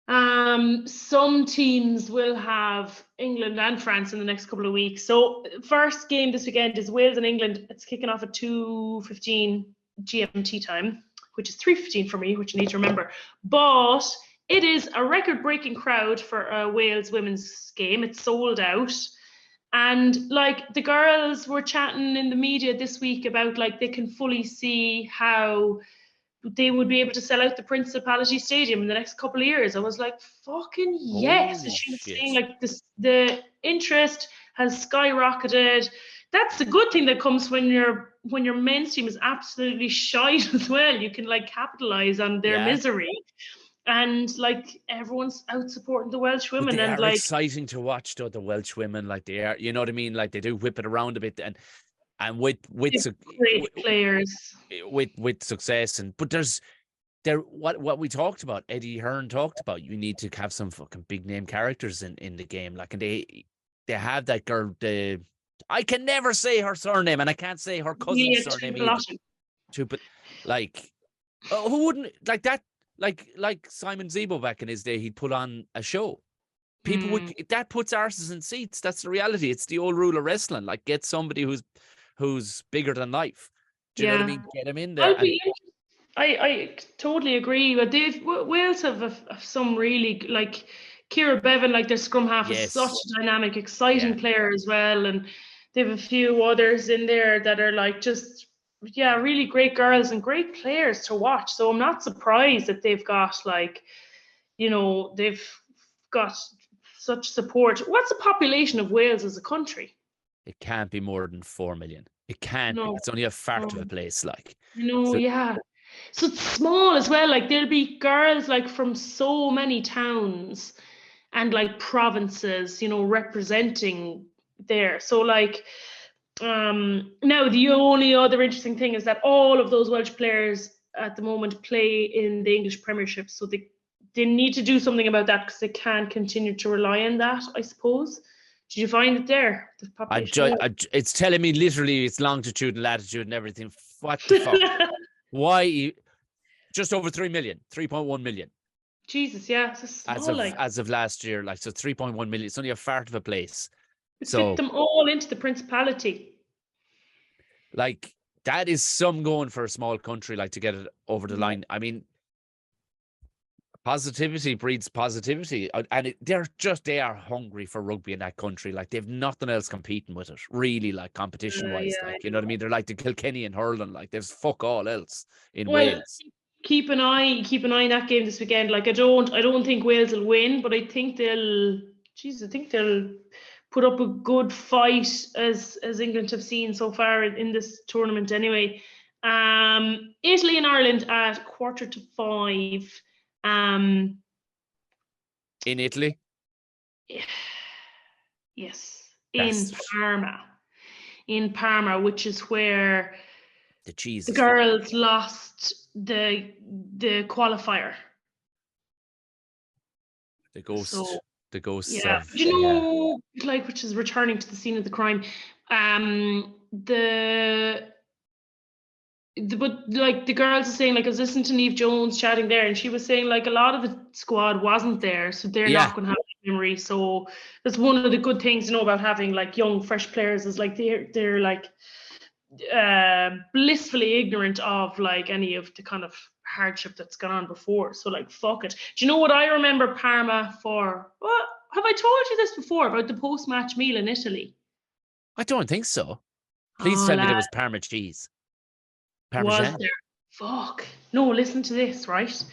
Some teams will have England and France in the next couple of weeks. So first game this weekend is Wales and England. It's kicking off at 2:15 GMT time, which is 3:15 for me, which you need to remember. But it is a record-breaking crowd for a Wales women's game. It's sold out. And like the girls were chatting in the media this week about like they can fully see how they would be able to sell out the Principality Stadium in the next couple of years. I was like, fucking yes. Holy She was shit. saying like this, the interest has skyrocketed. That's the good thing that comes when your men's team is absolutely shite as well. You can like capitalize on their misery. And like everyone's out supporting the Welsh women. But they and are like exciting to watch though, the Welsh women. Like they are, you know what I mean? Like they do whip it around a bit and with great players. With success. And but there what we talked about, Eddie Hearn talked about, you need to have some fucking big name characters in the game. Like, and they have that girl, I can never say her surname and I can't say her cousin's surname either. But like who wouldn't like that? Like Simon Zebo back in his day, he'd put on a show. People would, that puts arses in seats. That's the reality. It's the old rule of wrestling. Like, get somebody who's bigger than life. Do you know what I mean? Get him in there. I totally agree. But Wales have some really, like Ciara Bevan, like their scrum half is such a dynamic, exciting player as well. And they have a few others in there that are like just, really great girls and great players to watch. So I'm not surprised that they've got like, they've got such support. What's the population of Wales as a country? It can't be more than 4 million. It can't be. It's only a fart of a place, like. So it's small as well. Like there'll be girls like from so many towns and like provinces, representing there. So like, now the only other interesting thing is that all of those Welsh players at the moment play in the English Premiership. So they need to do something about that because they can't continue to rely on that, I suppose. Did you find it there? The population it's telling me literally it's longitude and latitude and everything. What the fuck? Why? Just over 3 million, 3.1 million. Jesus, yeah. As of last year, like, so 3.1 million. It's only a fart of a place. So fit them all into the Principality. Like, that is some going for a small country, like, to get it over the line. I mean, positivity breeds positivity, and they are hungry for rugby in that country. Like, they've nothing else competing with it, really, like competition wise. You know what I mean? They're like the Kilkenny and hurling. Like, there's fuck all else in Wales. Keep an eye on that game this weekend. Like, I don't think Wales will win, but I think they'll put up a good fight as England have seen so far in this tournament. Anyway, Italy and Ireland at 4:45. In Italy? Yes. In Parma, which is where the girls lost the qualifier. The ghost. The ghosts like, which is returning to the scene of the crime. But like the girls are saying, like, I was listening to Niamh Jones chatting there, and she was saying like a lot of the squad wasn't there, so they're not going to have memory. So that's one of the good things about having like young, fresh players, is like they're like blissfully ignorant of like any of the kind of hardship that's gone on before. So like, fuck it. Do you know what I remember Parma for? What have I told you this before about the post-match meal in Italy? I don't think so. Please tell me there was Parma cheese. Parmesan? Was there? Fuck. No, listen to this, right?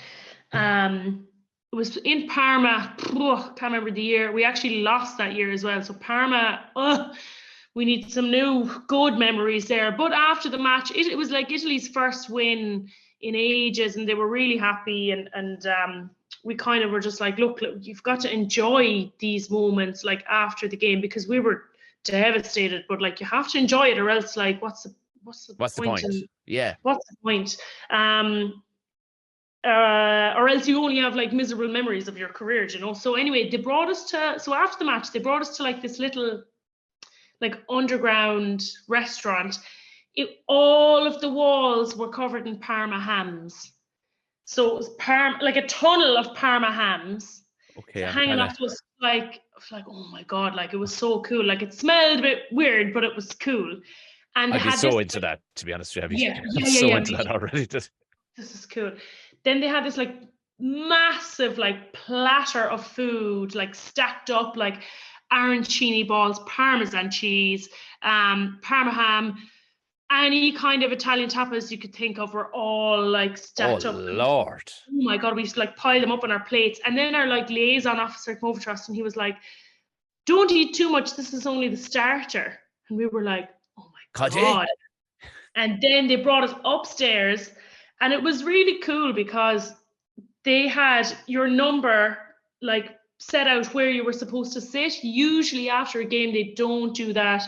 It was in Parma. Can't remember the year. We actually lost that year as well. So Parma, we need some new good memories there. But after the match, it was like Italy's first win in ages, and they were really happy. And we kind of were just like, look, you've got to enjoy these moments like after the game, because we were devastated. But like, you have to enjoy it, or else like, what's what's the point? Yeah. What's the point? Or else you only have like miserable memories of your career, you know. So anyway, they brought us to. So after the match, they brought us to like this little, like underground restaurant. All of the walls were covered in Parma hams. So it was like a tunnel of Parma hams. Okay, hanging off to us, like oh my god, like it was so cool. Like it smelled a bit weird, but it was cool. And I'd be so into that, to be honest with you. I'm so into that already. This is cool. Then they had this like massive like platter of food, like stacked up, like arancini balls, Parmesan cheese, Parma ham, any kind of Italian tapas you could think of were all like stacked up. Lord. Oh my god, we used to like pile them up on our plates. And then our like liaison officer came over to us and he was like, don't eat too much, this is only the starter. And we were like, oh my god. And then they brought us upstairs and it was really cool because they had your number like set out where you were supposed to sit. Usually after a game they don't do that.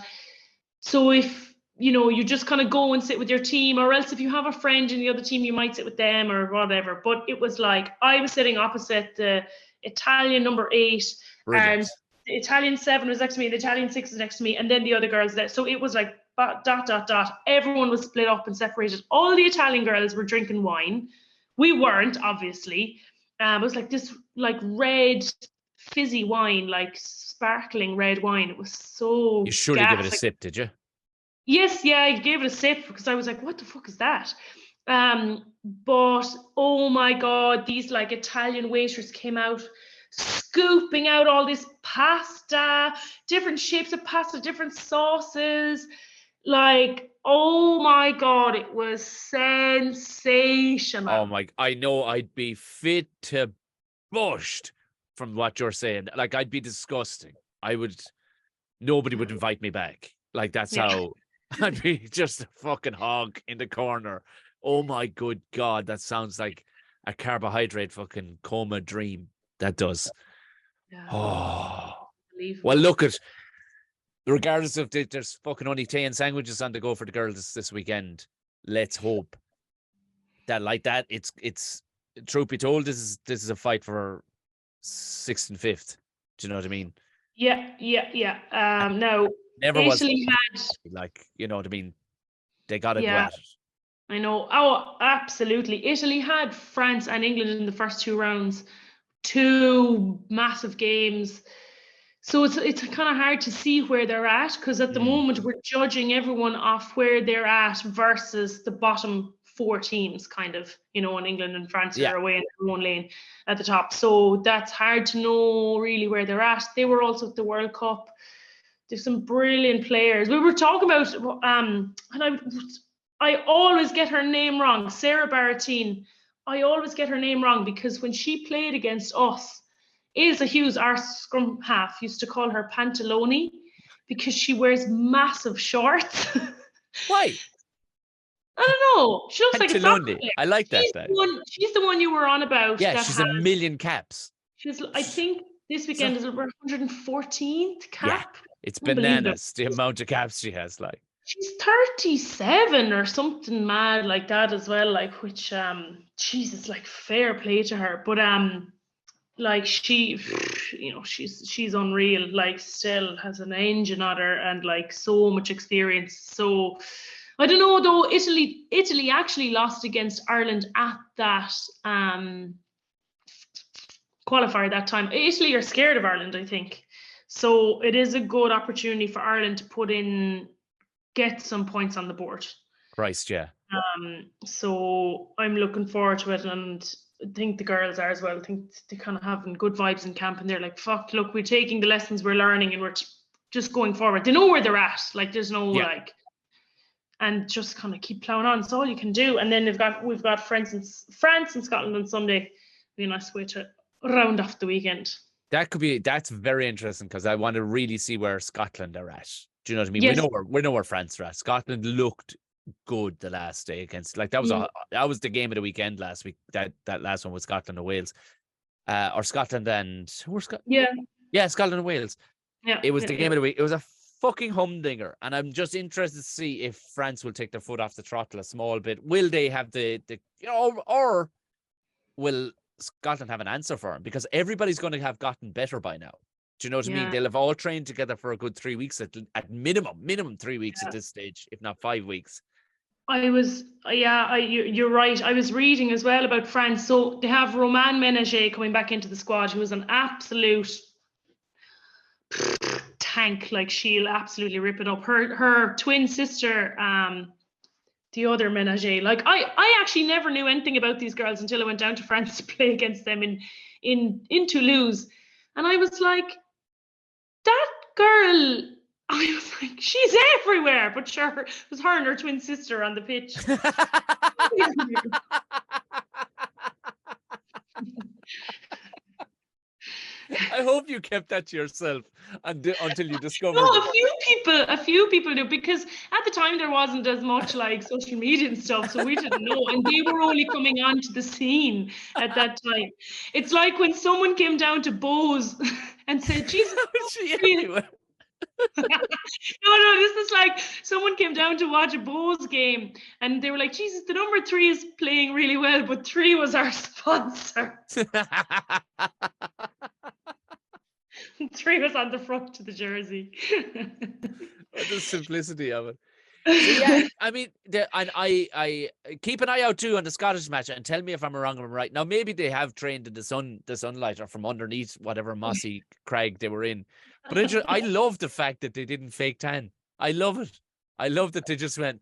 So if you know, you just kind of go and sit with your team, or else if you have a friend in the other team, you might sit with them or whatever. But it was like, I was sitting opposite the Italian number 8, Brilliant. and the Italian 7 was next to me, the Italian 6 was next to me, and then the other girls there. So it was like dot. Everyone was split up and separated. All the Italian girls were drinking wine. We weren't, obviously. It was like this like red fizzy wine, like sparkling red wine. It was so You surely give it a sip, did you? Yes, yeah, I gave it a sip because I was like, what the fuck is that? But oh my god, these like Italian waiters came out scooping out all this pasta, different shapes of pasta, different sauces. Like, oh my god, it was sensational. Oh my, I know I'd be fit to bushed from what you're saying. Like, I'd be disgusting. Nobody would invite me back. Like, that's how I'd be, just a fucking hog in the corner. Oh my good God, that sounds like a carbohydrate fucking coma dream. That does. Yeah. Oh. Well, look at, regardless of there's fucking only 10 sandwiches on the go for the girls this weekend. Let's hope that like that, it's truth be told, this is a fight for 6th and 5th. Do you know what I mean? Yeah. No, never Italy was like, you know what I mean? They got to go Yeah. at it. I know. Oh, absolutely. Italy had France and England in the first 2 rounds, 2 massive games. So it's kind of hard to see where they're at, because at the moment we're judging everyone off where they're at versus the bottom 4 teams, kind of, you know, in England and France are away in their own lane at the top. So that's hard to know really where they're at. They were also at the World Cup. There's some brilliant players. We were talking about, and I always get her name wrong, Sarah Barrettine. I always get her name wrong because when she played against us, Ailsa Hughes, our scrum half, used to call her Pantaloni because she wears massive shorts. Why? I don't know. She looks like a soccer player. I like that. She's the one you were on about. Yeah, she's a million caps. I think this weekend is her 114th cap. Yeah, it's bananas, the amount of caps she has. Like, she's 37 or something mad like that as well. Like, which Jesus, like, fair play to her. But like, she, you know, she's unreal. Like, still has an engine on her and like so much experience. So I don't know though. Italy actually lost against Ireland at that qualifier that time. Italy are scared of Ireland, I think. So it is a good opportunity for Ireland to get some points on the board. Christ, yeah. So I'm looking forward to it, and I think the girls are as well. I think they're kind of having good vibes in camp, and they're like, fuck, look, we're taking the lessons we're learning and we're just going forward. They know where they're at. Like, there's no like, and just kind of keep plowing on. It's all you can do. And then we've got France and Scotland on Sunday. Be a nice way to round off the weekend. That's very interesting, because I want to really see where Scotland are at. Do you know what I mean? Yes. We know where France are at. Scotland looked good the last day against, like, that was the game of the weekend last week. That last one was Scotland and Wales, or Scotland and who were Scotland? Yeah, Scotland and Wales. Yeah, it was the game of the week. It was a fucking humdinger, and I'm just interested to see if France will take their foot off the throttle a small bit. Will they have the or will Scotland have an answer for him? Because everybody's going to have gotten better by now. Do you know what I mean? They'll have all trained together for a good 3 weeks at minimum 3 weeks at this stage, if not 5 weeks. You're right. I was reading as well about France. So they have Romain Ménager coming back into the squad, who was an absolute tank. Like, she'll absolutely rip it up. Her twin sister, the other Ménager. Like, I actually never knew anything about these girls until I went down to France to play against them in Toulouse, and I was like, that girl. I was like, she's everywhere. But sure, it was her and her twin sister on the pitch. I hope you kept that to yourself until you discovered. No, a few people do, because at the time there wasn't as much like social media and stuff, so we didn't know, and they were only coming onto the scene at that time. It's like when someone came down to Bose and said, "Jesus, No, this is like someone came down to watch a Bulls game and they were like, Jesus, the number 3 is playing really well, but 3 was our sponsor. 3 was on the front of the jersey. The simplicity of it. So yeah, I mean, I keep an eye out too on the Scottish match and tell me if I'm wrong or I'm right. Now, maybe they have trained in the sunlight or from underneath whatever mossy crag they were in. But I love the fact that they didn't fake tan. I love it. I love that they just went,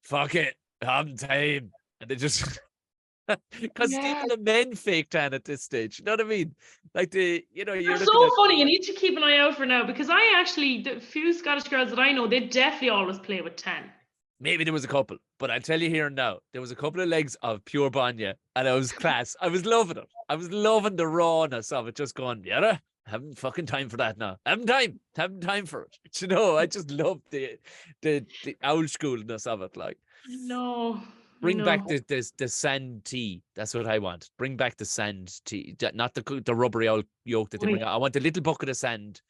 fuck it, I'm time. And they just, because even the men fake tan at this stage. You know what I mean? Like you're so funny. You need to keep an eye out for now, because the few Scottish girls that I know, they definitely always play with tan. Maybe there was a couple, but I tell you here and now, there was a couple of legs of pure banya, and it was class. I was loving it. I was loving the rawness of it, just going, yeah, haven't fucking time for that now. Haven't time for it. You know, I just love the old schoolness of it. Like, no. Bring back the sand tea. That's what I want. Bring back the sand tea, not the rubbery old yolk that they bring out. I want a little bucket of sand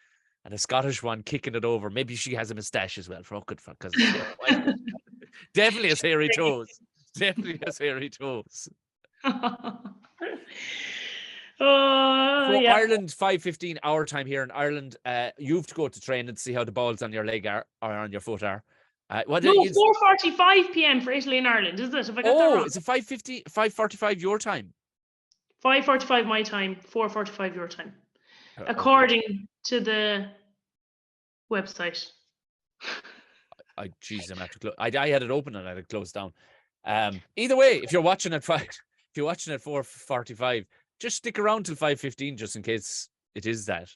and a Scottish one kicking it over. Maybe she has a moustache as well. Because definitely has hairy toes. Definitely has hairy toes. Ireland 5:15 our time here in Ireland. You have to go to train and see how the balls on your leg are or on your foot are. 4:45 p.m. for Italy and Ireland, is it? Have I got that wrong? It's a 5:45 your time. 5:45 my time, 4:45 your time, according to the website. I'm have to close. I had it open and I had it closed down. Either way, if you're watching at 4:45, just stick around till 5:15 just in case it is that.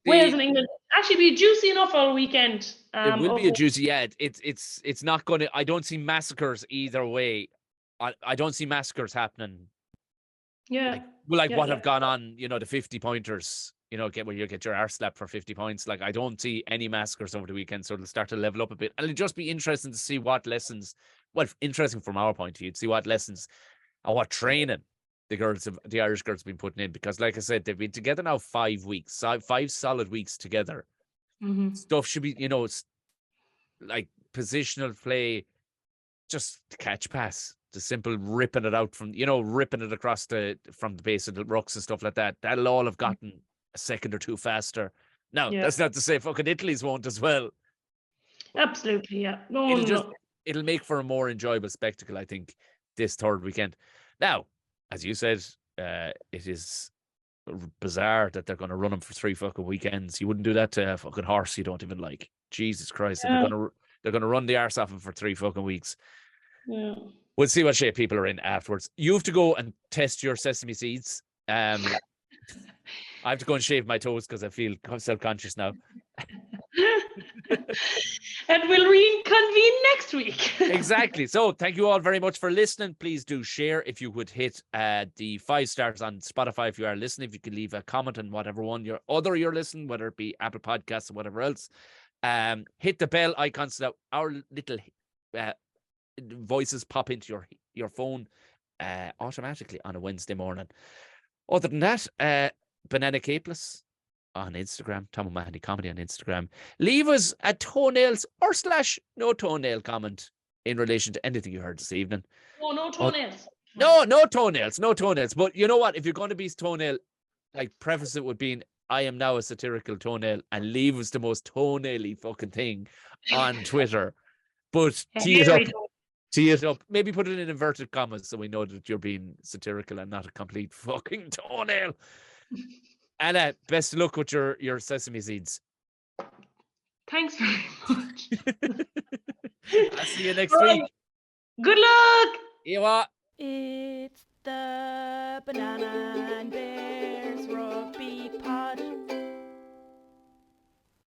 Wales and England actually be juicy enough all weekend. It will be a juicy. Yeah, it's not going to. I don't see massacres either way. I don't see massacres happening. Yeah. What have gone on? You know, the 50-pointers. You know, where you get your arse slapped for 50 points. Like, I don't see any massacres over the weekend, so it'll start to level up a bit. And it'll just be interesting to see what lessons. Well, interesting from our point of view, to see what lessons and what training the Irish girls have been putting in, because like I said, they've been together now 5 weeks, 5 solid weeks together. Mm-hmm. Stuff should be, it's like positional play, just catch pass, the simple ripping it out ripping it across from the base of the rucks and stuff like that. That'll all have gotten a second or two faster. Now, that's not to say fucking Italy's won't as well. Absolutely, yeah. It'll make for a more enjoyable spectacle, I think, this third weekend. Now, as you said, it is bizarre that they're going to run them for 3 fucking weekends. You wouldn't do that to a fucking horse you don't even like. Jesus Christ. Yeah. They're going to run the arse off him for 3 fucking weeks. Yeah. We'll see what shape people are in afterwards. You have to go and test your sesame seeds. I have to go and shave my toes because I feel self-conscious now. And we'll reconvene next week. Exactly. So thank you all very much for listening. Please do share. If you would hit the 5 stars on Spotify if you are listening. If you could leave a comment on whatever one you're listening, whether it be Apple Podcasts or whatever else. Hit the bell icon so that our little voices pop into your phone automatically on a Wednesday morning. Other than that, Banana Capeless on Instagram, Tom O'Mahony Comedy on Instagram. Leave us a toenails or / no toenail comment in relation to anything you heard this evening. Oh, no toenails. No toenails, no toenails. But you know what? If you're going to be toenail, like, preface it with being, I am now a satirical toenail, and leave us the most toenaily fucking thing on Twitter. But tee it up. Maybe put it in inverted commas so we know that you're being satirical and not a complete fucking toenail. And best of luck with your sesame seeds. Thanks very much. I'll see you next week. Good luck. You what? It's the Banana and Bear